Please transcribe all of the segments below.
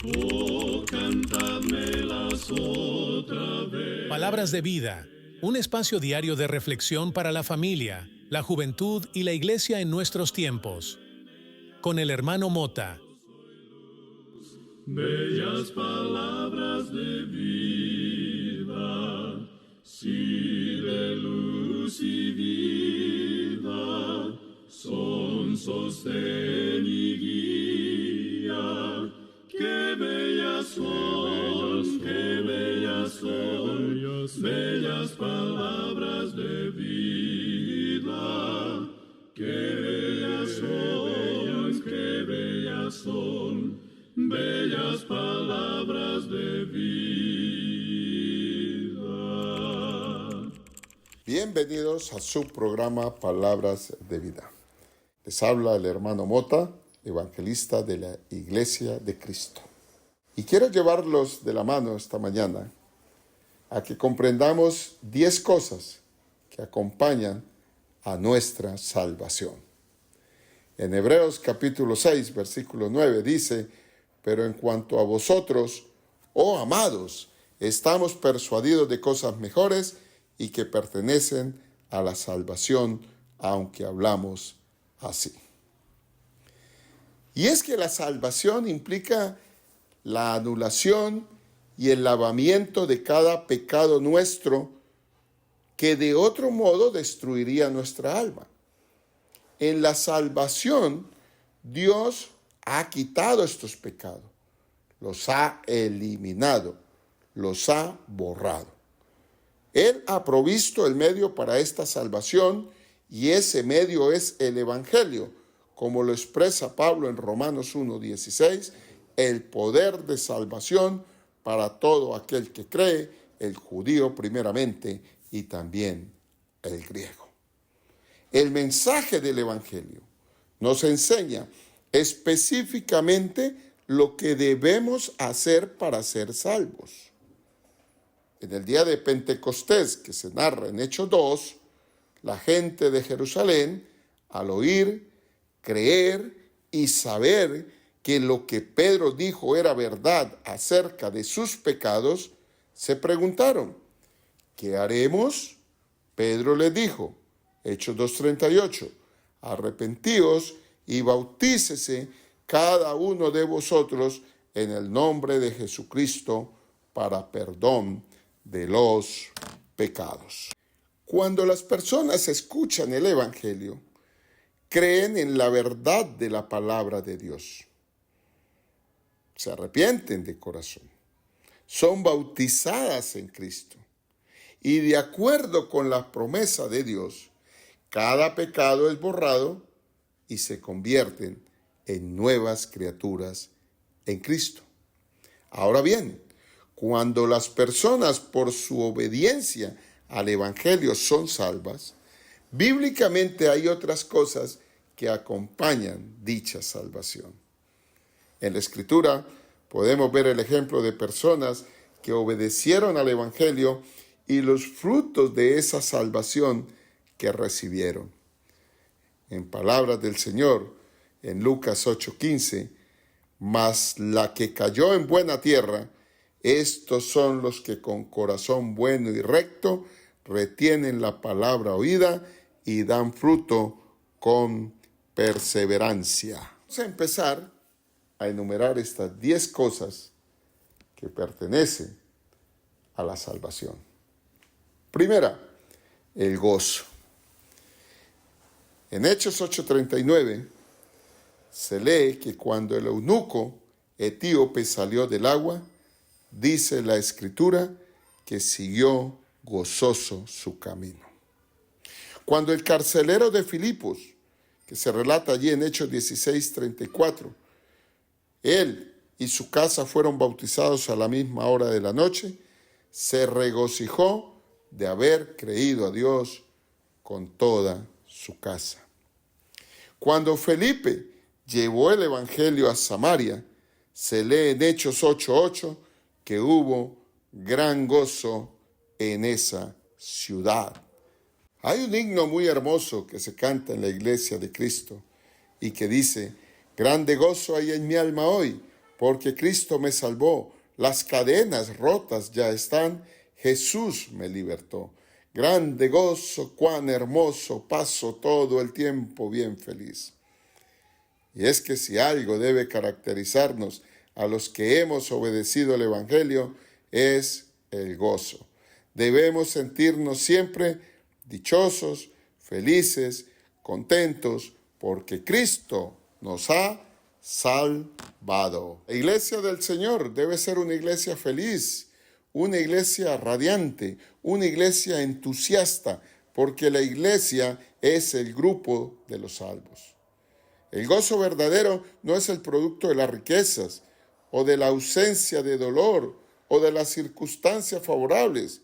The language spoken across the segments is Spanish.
Oh, cantadmelas otra vez. Palabras de vida, un espacio diario de reflexión para la familia, la juventud y la iglesia en nuestros tiempos. Con el hermano Mota. Bellas palabras de vida, sí, de luz y vida, son sostén y guía. Qué bellas son, qué bellas son, bellas palabras de vida. Qué bellas son, qué bellas son, bellas palabras de vida. Bienvenidos a su programa Palabras de Vida. Les habla el hermano Mota, evangelista de la Iglesia de Cristo. Y quiero llevarlos de la mano esta mañana a que comprendamos 10 cosas que acompañan a nuestra salvación. En Hebreos capítulo 6, versículo 9 dice: pero en cuanto a vosotros, oh amados, estamos persuadidos de cosas mejores y que pertenecen a la salvación, aunque hablamos así. Y es que la salvación implica la anulación y el lavamiento de cada pecado nuestro que de otro modo destruiría nuestra alma. En la salvación, Dios ha quitado estos pecados, los ha eliminado, los ha borrado. Él ha provisto el medio para esta salvación y ese medio es el Evangelio, como lo expresa Pablo en Romanos 1:16, el poder de salvación para todo aquel que cree, el judío primeramente y también el griego. El mensaje del Evangelio nos enseña específicamente lo que debemos hacer para ser salvos. En el día de Pentecostés, que se narra en Hechos 2, la gente de Jerusalén, al oír, creer y saber que lo que Pedro dijo era verdad acerca de sus pecados, se preguntaron: ¿qué haremos? Pedro les dijo, Hechos 2:38, arrepentíos y bautícese cada uno de vosotros en el nombre de Jesucristo para perdón de los pecados. Cuando las personas escuchan el Evangelio, creen en la verdad de la palabra de Dios. Se arrepienten de corazón. Son bautizadas en Cristo. Y de acuerdo con la promesa de Dios, cada pecado es borrado y se convierten en nuevas criaturas en Cristo. Ahora bien, cuando las personas por su obediencia al Evangelio son salvas, bíblicamente hay otras cosas que acompañan dicha salvación. En la Escritura podemos ver el ejemplo de personas que obedecieron al Evangelio y los frutos de esa salvación que recibieron. En palabras del Señor, en Lucas 8:15, mas la que cayó en buena tierra, estos son los que con corazón bueno y recto retienen la palabra oída y dan fruto con perseverancia. Vamos a empezar a enumerar estas 10 cosas que pertenecen a la salvación. Primera, el gozo. En Hechos 8:39 se lee que cuando el eunuco etíope salió del agua, dice la Escritura que siguió gozoso su camino. Cuando el carcelero de Filipos, que se relata allí en Hechos 16:34, él y su casa fueron bautizados a la misma hora de la noche, se regocijó de haber creído a Dios con toda su casa. Cuando Felipe llevó el evangelio a Samaria, se lee en Hechos 8:8 que hubo gran gozo en esa ciudad. Hay un himno muy hermoso que se canta en la iglesia de Cristo y que dice: grande gozo hay en mi alma hoy, porque Cristo me salvó. Las cadenas rotas ya están, Jesús me libertó. Grande gozo, cuán hermoso, paso todo el tiempo bien feliz. Y es que si algo debe caracterizarnos a los que hemos obedecido el Evangelio, es el gozo. Debemos sentirnos siempre dichosos, felices, contentos, porque Cristo nos ha salvado. La iglesia del Señor debe ser una iglesia feliz, una iglesia radiante, una iglesia entusiasta, porque la iglesia es el grupo de los salvos. El gozo verdadero no es el producto de las riquezas, o de la ausencia de dolor, o de las circunstancias favorables.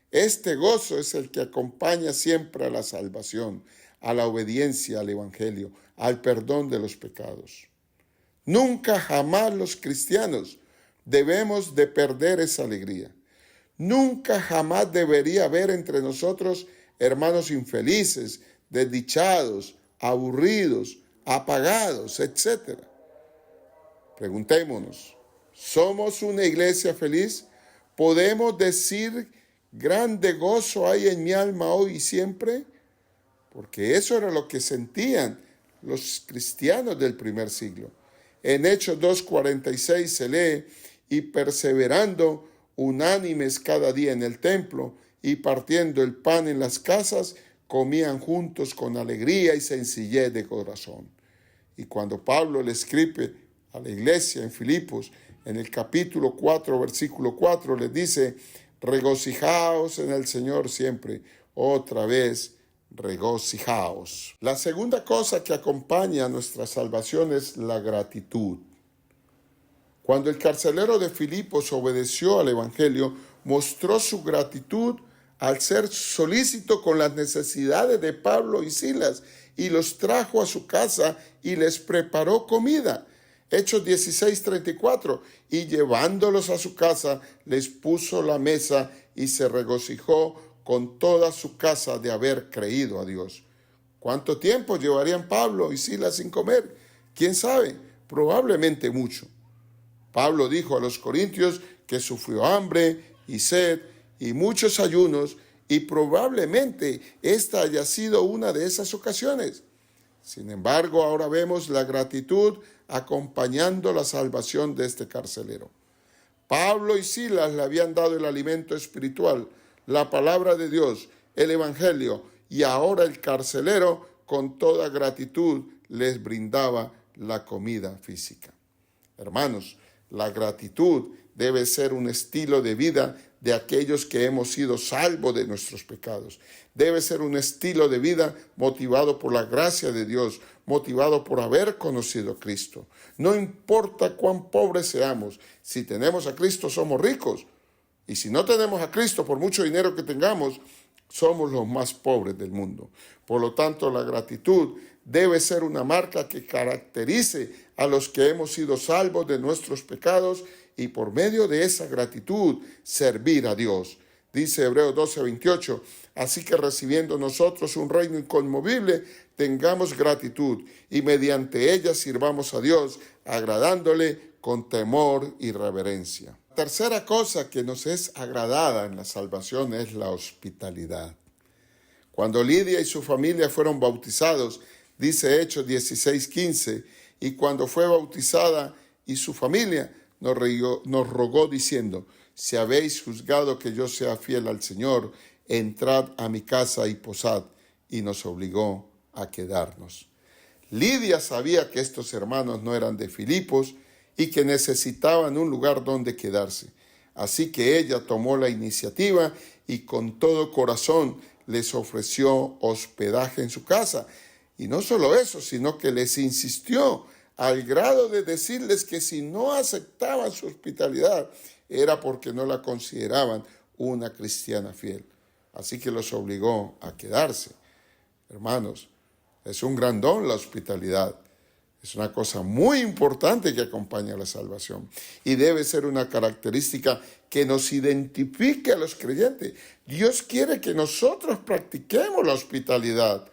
Este gozo es el que acompaña siempre a la salvación, a la obediencia al Evangelio, al perdón de los pecados. Nunca jamás los cristianos debemos de perder esa alegría. Nunca jamás debería haber entre nosotros hermanos infelices, desdichados, aburridos, apagados, etc. Preguntémonos, ¿somos una iglesia feliz? ¿Podemos decir grande gozo hay en mi alma hoy y siempre? Porque eso era lo que sentían los cristianos del primer siglo. En Hechos 2:46 se lee, y perseverando unánimes cada día en el templo y partiendo el pan en las casas, comían juntos con alegría y sencillez de corazón. Y cuando Pablo le escribe a la iglesia en Filipos, en el capítulo 4, versículo 4, les dice, regocijaos en el Señor siempre. Otra vez, regocijaos. La segunda cosa que acompaña a nuestra salvación es la gratitud. Cuando el carcelero de Filipos obedeció al Evangelio, mostró su gratitud al ser solícito con las necesidades de Pablo y Silas, y los trajo a su casa y les preparó comida. Hechos 16:34, y llevándolos a su casa, les puso la mesa y se regocijó con toda su casa de haber creído a Dios. ¿Cuánto tiempo llevarían Pablo y Silas sin comer? ¿Quién sabe? Probablemente mucho. Pablo dijo a los corintios que sufrió hambre y sed y muchos ayunos, y probablemente esta haya sido una de esas ocasiones. Sin embargo, ahora vemos la gratitud acompañando la salvación de este carcelero. Pablo y Silas le habían dado el alimento espiritual, la palabra de Dios, el Evangelio, y ahora el carcelero con toda gratitud les brindaba la comida física. Hermanos, la gratitud debe ser un estilo de vida de aquellos que hemos sido salvos de nuestros pecados. Debe ser un estilo de vida motivado por la gracia de Dios, motivado por haber conocido a Cristo. No importa cuán pobres seamos, si tenemos a Cristo somos ricos. Y si no tenemos a Cristo, por mucho dinero que tengamos, somos los más pobres del mundo. Por lo tanto, la gratitud debe ser una marca que caracterice a los que hemos sido salvos de nuestros pecados y por medio de esa gratitud servir a Dios. Dice Hebreos 12:28, así que recibiendo nosotros un reino inconmovible, tengamos gratitud y mediante ella sirvamos a Dios, agradándole con temor y reverencia. La tercera cosa que nos es agradada en la salvación es la hospitalidad. Cuando Lidia y su familia fueron bautizados, dice Hechos 16:15, y cuando fue bautizada y su familia, nos rogó diciendo, si habéis juzgado que yo sea fiel al Señor, entrad a mi casa y posad, y nos obligó a quedarnos. Lidia sabía que estos hermanos no eran de Filipos y que necesitaban un lugar donde quedarse. Así que ella tomó la iniciativa y con todo corazón les ofreció hospedaje en su casa. Y no solo eso, sino que les insistió al grado de decirles que si no aceptaban su hospitalidad era porque no la consideraban una cristiana fiel. Así que los obligó a quedarse. Hermanos, es un gran don la hospitalidad. Es una cosa muy importante que acompaña a la salvación y debe ser una característica que nos identifique a los creyentes. Dios quiere que nosotros practiquemos la hospitalidad.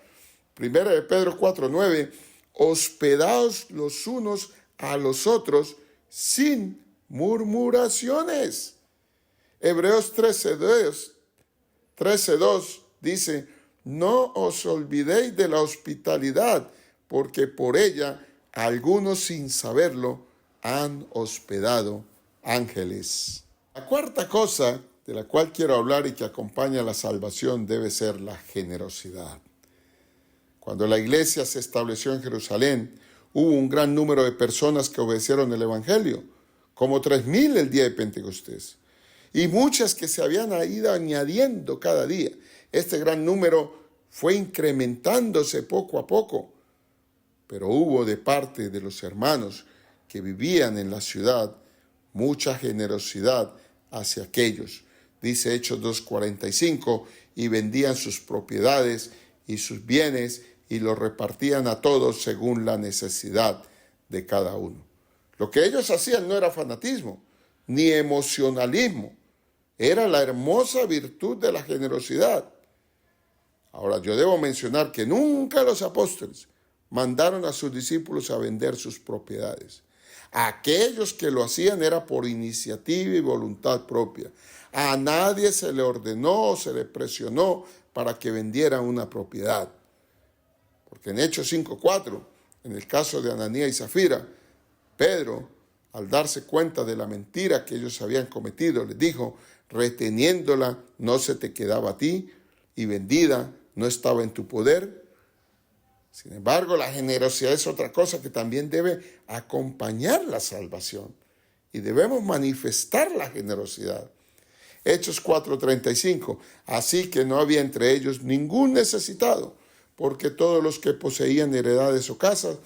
Primera de Pedro 4:9, hospedaos los unos a los otros sin murmuraciones. Hebreos 13:2 dice, no os olvidéis de la hospitalidad, porque por ella algunos sin saberlo han hospedado ángeles. La cuarta cosa de la cual quiero hablar y que acompaña la salvación debe ser la generosidad. Cuando la iglesia se estableció en Jerusalén, hubo un gran número de personas que obedecieron el evangelio, como 3,000 el día de Pentecostés, y muchas que se habían ido añadiendo cada día. Este gran número fue incrementándose poco a poco, pero hubo de parte de los hermanos que vivían en la ciudad mucha generosidad hacia aquellos. Dice Hechos 2:45, y vendían sus propiedades y sus bienes y los repartían a todos según la necesidad de cada uno. Lo que ellos hacían no era fanatismo ni emocionalismo, era la hermosa virtud de la generosidad. Ahora, yo debo mencionar que nunca los apóstoles mandaron a sus discípulos a vender sus propiedades. Aquellos que lo hacían era por iniciativa y voluntad propia. A nadie se le ordenó o se le presionó para que vendieran una propiedad. Porque en Hechos 5:4, en el caso de Ananías y Zafira, Pedro, al darse cuenta de la mentira que ellos habían cometido, les dijo, reteniéndola no se te quedaba a ti y vendida no estaba en tu poder. Sin embargo, la generosidad es otra cosa que también debe acompañar la salvación y debemos manifestar la generosidad. Hechos 4:35, así que no había entre ellos ningún necesitado, porque todos los que poseían heredades o casas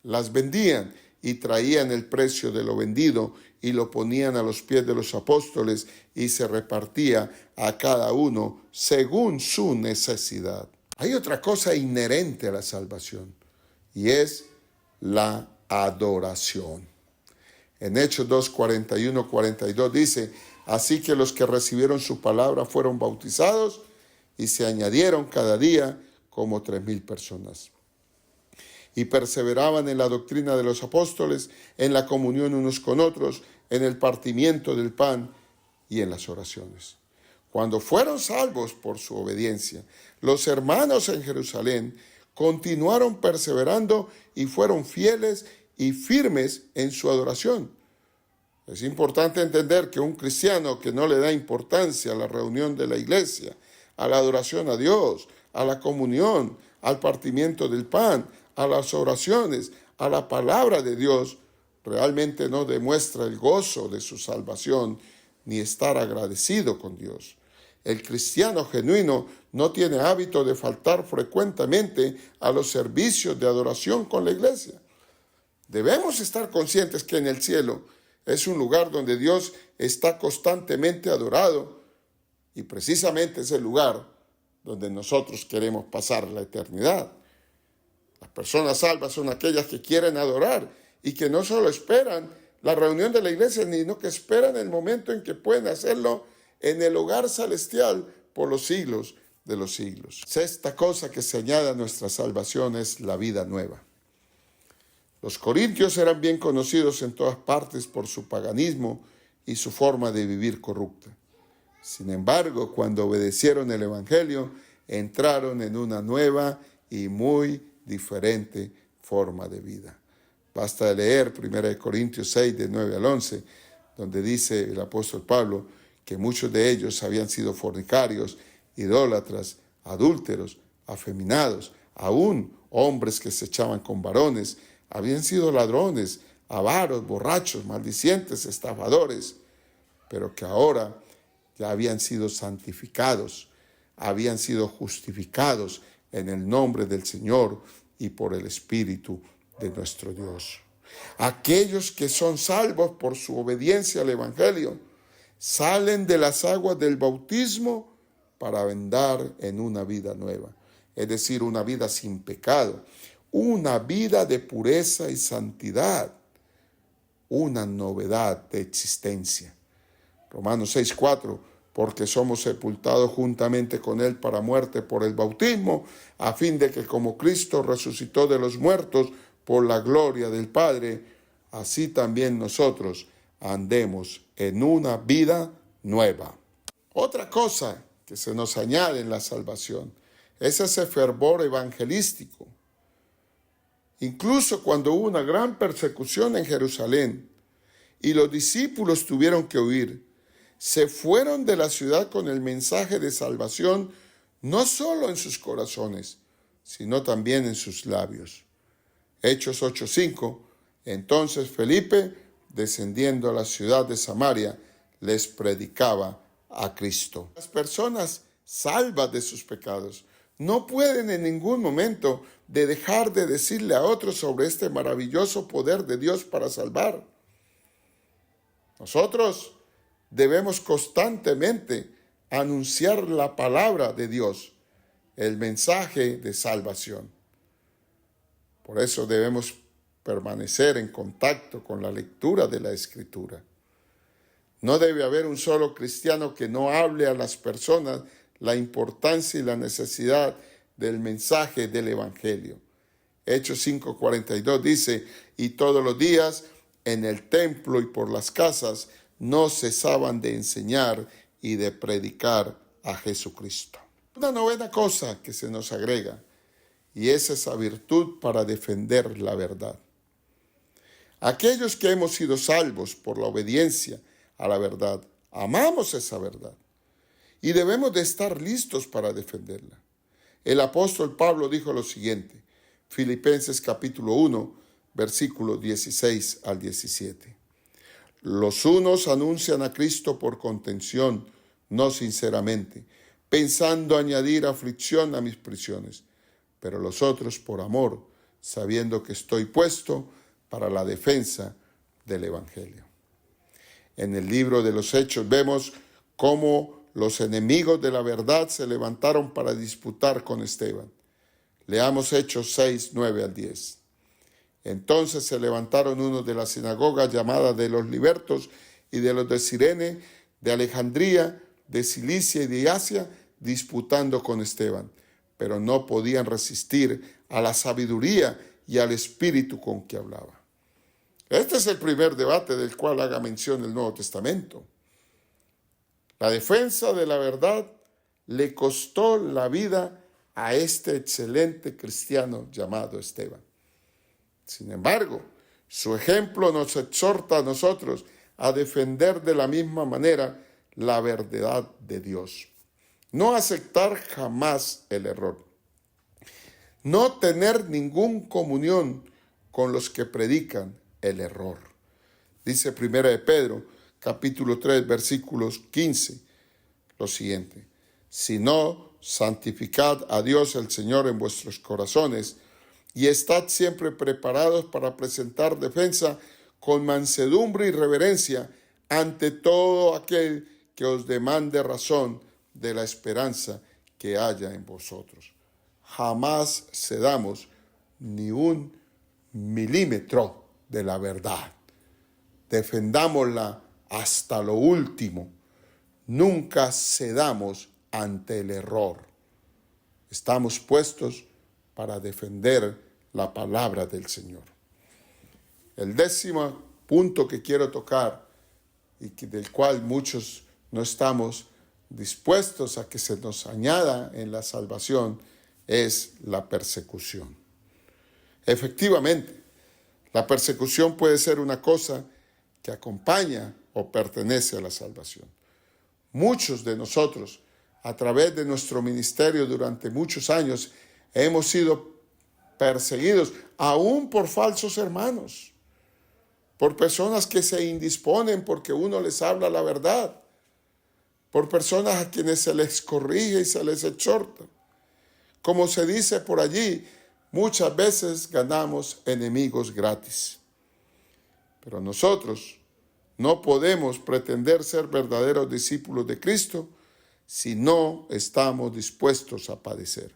las vendían y traían el precio de lo vendido y lo ponían a los pies de los apóstoles y se repartía a cada uno según su necesidad. Hay otra cosa inherente a la salvación y es la adoración. En Hechos 2:41-42 dice, así que los que recibieron su palabra fueron bautizados y se añadieron cada día como 3,000 personas. Y perseveraban en la doctrina de los apóstoles, en la comunión unos con otros, en el partimiento del pan y en las oraciones. Cuando fueron salvos por su obediencia, los hermanos en Jerusalén continuaron perseverando y fueron fieles y firmes en su adoración. Es importante entender que un cristiano que no le da importancia a la reunión de la iglesia, a la adoración a Dios, a la comunión, al partimiento del pan, a las oraciones, a la palabra de Dios, realmente no demuestra el gozo de su salvación ni estar agradecido con Dios. El cristiano genuino no tiene hábito de faltar frecuentemente a los servicios de adoración con la iglesia. Debemos estar conscientes que en el cielo es un lugar donde Dios está constantemente adorado y precisamente es el lugar donde nosotros queremos pasar la eternidad. Las personas salvas son aquellas que quieren adorar y que no solo esperan la reunión de la iglesia, sino que esperan el momento en que pueden hacerlo en el hogar celestial por los siglos de los siglos. Sexta cosa que se añade a nuestra salvación es la vida nueva. Los corintios eran bien conocidos en todas partes por su paganismo y su forma de vivir corrupta. Sin embargo, cuando obedecieron el evangelio, entraron en una nueva y muy diferente forma de vida. Basta leer 1 Corintios 6, de 9 al 11, donde dice el apóstol Pablo que muchos de ellos habían sido fornicarios, idólatras, adúlteros, afeminados, aún hombres que se echaban con varones, habían sido ladrones, avaros, borrachos, maldicientes, estafadores, pero que ahora ya habían sido santificados, habían sido justificados en el nombre del Señor y por el Espíritu de nuestro Dios. Aquellos que son salvos por su obediencia al Evangelio salen de las aguas del bautismo para andar en una vida nueva, es decir, una vida sin pecado, una vida de pureza y santidad, una novedad de existencia. Romanos 6:4, porque somos sepultados juntamente con Él para muerte por el bautismo, a fin de que como Cristo resucitó de los muertos por la gloria del Padre, así también nosotros andemos en una vida nueva. Otra cosa que se nos añade en la salvación es ese fervor evangelístico. Incluso cuando hubo una gran persecución en Jerusalén y los discípulos tuvieron que huir, se fueron de la ciudad con el mensaje de salvación no solo en sus corazones, sino también en sus labios. Hechos 8:5. Entonces Felipe, descendiendo a la ciudad de Samaria, les predicaba a Cristo. Las personas salvas de sus pecados no pueden en ningún momento dejar de decirle a otros sobre este maravilloso poder de Dios para salvar. Nosotros debemos constantemente anunciar la palabra de Dios, el mensaje de salvación. Por eso debemos permanecer en contacto con la lectura de la Escritura. No debe haber un solo cristiano que no hable a las personas la importancia y la necesidad del mensaje del Evangelio. Hechos 5:42 dice, y todos los días en el templo y por las casas no cesaban de enseñar y de predicar a Jesucristo. Una novena cosa que se nos agrega, y es esa virtud para defender la verdad. Aquellos que hemos sido salvos por la obediencia a la verdad, amamos esa verdad y debemos de estar listos para defenderla. El apóstol Pablo dijo lo siguiente, Filipenses capítulo 1, versículos 16 al 17. Los unos anuncian a Cristo por contención, no sinceramente, pensando añadir aflicción a mis prisiones, pero los otros por amor, sabiendo que estoy puesto para la defensa del Evangelio. En el libro de los Hechos vemos cómo los enemigos de la verdad se levantaron para disputar con Esteban. Leamos Hechos 6, 9 al 10. Entonces se levantaron unos de la sinagoga llamada de los libertos y de los de Cirene, de Alejandría, de Cilicia y de Asia, disputando con Esteban, pero no podían resistir a la sabiduría y al espíritu con que hablaba. Este es el primer debate del cual haga mención el Nuevo Testamento. La defensa de la verdad le costó la vida a este excelente cristiano llamado Esteban. Sin embargo, su ejemplo nos exhorta a nosotros a defender de la misma manera la verdad de Dios. No aceptar jamás el error. No tener ninguna comunión con los que predican el error. Dice 1 de Pedro, capítulo 3, versículos 15, lo siguiente. Sino, santificad a Dios el Señor en vuestros corazones y estad siempre preparados para presentar defensa con mansedumbre y reverencia ante todo aquel que os demande razón de la esperanza que haya en vosotros. Jamás cedamos ni un milímetro de la verdad. Defendámosla hasta lo último. Nunca cedamos ante el error. Estamos puestos para defender la palabra del Señor. El 10º punto que quiero tocar y del cual muchos no estamos dispuestos a que se nos añada en la salvación es la persecución. Efectivamente, la persecución puede ser una cosa que acompaña o pertenece a la salvación. Muchos de nosotros, a través de nuestro ministerio durante muchos años, hemos sido perseguidos aún por falsos hermanos, por personas que se indisponen porque uno les habla la verdad, por personas a quienes se les corrige y se les exhorta. Como se dice por allí, muchas veces ganamos enemigos gratis. Pero nosotros no podemos pretender ser verdaderos discípulos de Cristo si no estamos dispuestos a padecer.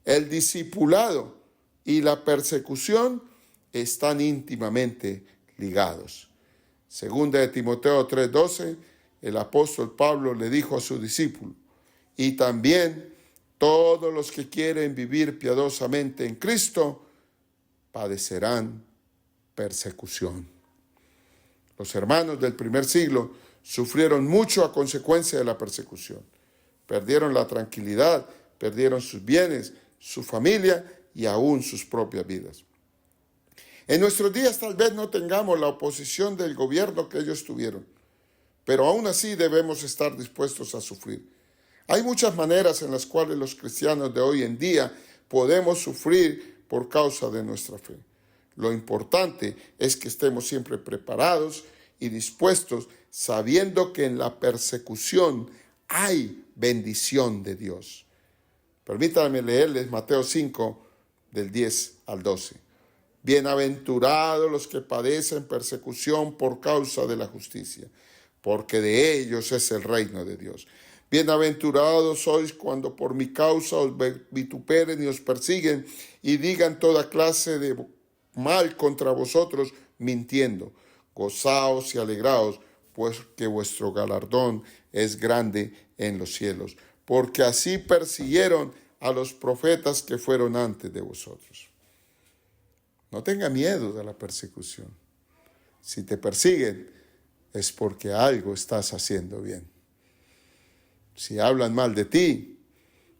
El discipulado y la persecución están íntimamente ligados. Segunda de Timoteo 3:12, el apóstol Pablo le dijo a su discípulo, y también todos los que quieren vivir piadosamente en Cristo padecerán persecución. Los hermanos del primer siglo sufrieron mucho a consecuencia de la persecución. Perdieron la tranquilidad, perdieron sus bienes, su familia y aún sus propias vidas. En nuestros días tal vez no tengamos la oposición del gobierno que ellos tuvieron, pero aún así debemos estar dispuestos a sufrir. Hay muchas maneras en las cuales los cristianos de hoy en día podemos sufrir por causa de nuestra fe. Lo importante es que estemos siempre preparados y dispuestos, sabiendo que en la persecución hay bendición de Dios. Permítanme leerles Mateo 5, del 10 al 12. Bienaventurados los que padecen persecución por causa de la justicia, porque de ellos es el reino de Dios. Bienaventurados sois cuando por mi causa os vituperen y os persiguen y digan toda clase de mal contra vosotros, mintiendo. Gozaos y alegraos, pues que vuestro galardón es grande en los cielos, porque así persiguieron a los profetas que fueron antes de vosotros. No tenga miedo de la persecución. Si te persiguen, es porque algo estás haciendo bien. Si hablan mal de ti,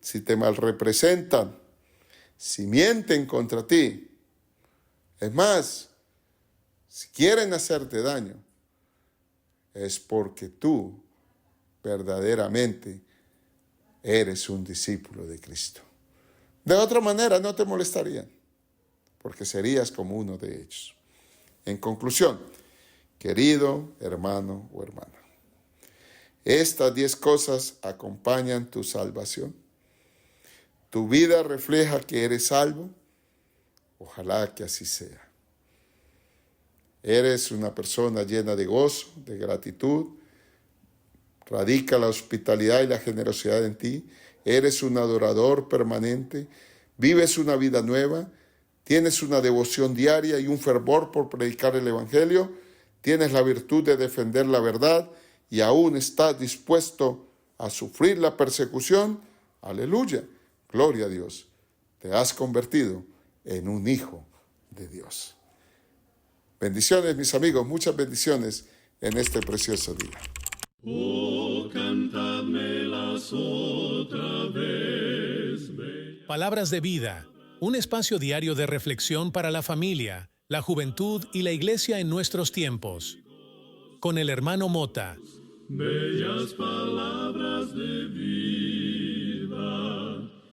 si te malrepresentan, si mienten contra ti, es más, si quieren hacerte daño, es porque tú verdaderamente eres un discípulo de Cristo. De otra manera no te molestarían, porque serías como uno de ellos. En conclusión, querido hermano o hermana, estas 10 cosas acompañan tu salvación. ¿Tu vida refleja que eres salvo? Ojalá que así sea. Eres una persona llena de gozo, de gratitud. Radica la hospitalidad y la generosidad en ti. Eres un adorador permanente. Vives una vida nueva. Tienes una devoción diaria y un fervor por predicar el Evangelio. Tienes la virtud de defender la verdad y aún estás dispuesto a sufrir la persecución. Aleluya. Gloria a Dios. Te has convertido en un hijo de Dios. Bendiciones, mis amigos, muchas bendiciones en este precioso día. Oh, cantadmelas otra vez. Palabras de vida, un espacio diario de reflexión para la familia, la juventud y la iglesia en nuestros tiempos. Con el hermano Mota. Bellas palabras de vida.